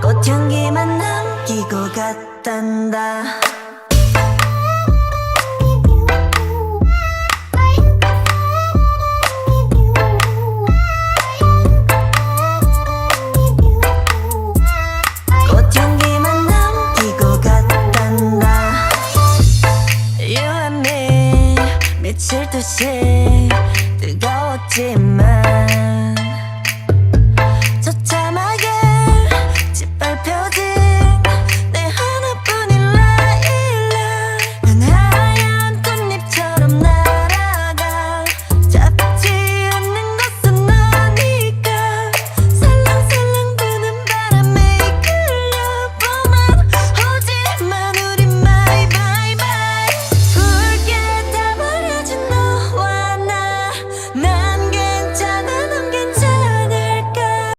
꽃향기만 남기고 갔단다. 꽃향기만 남기고 갔단다. You and me 미칠 듯이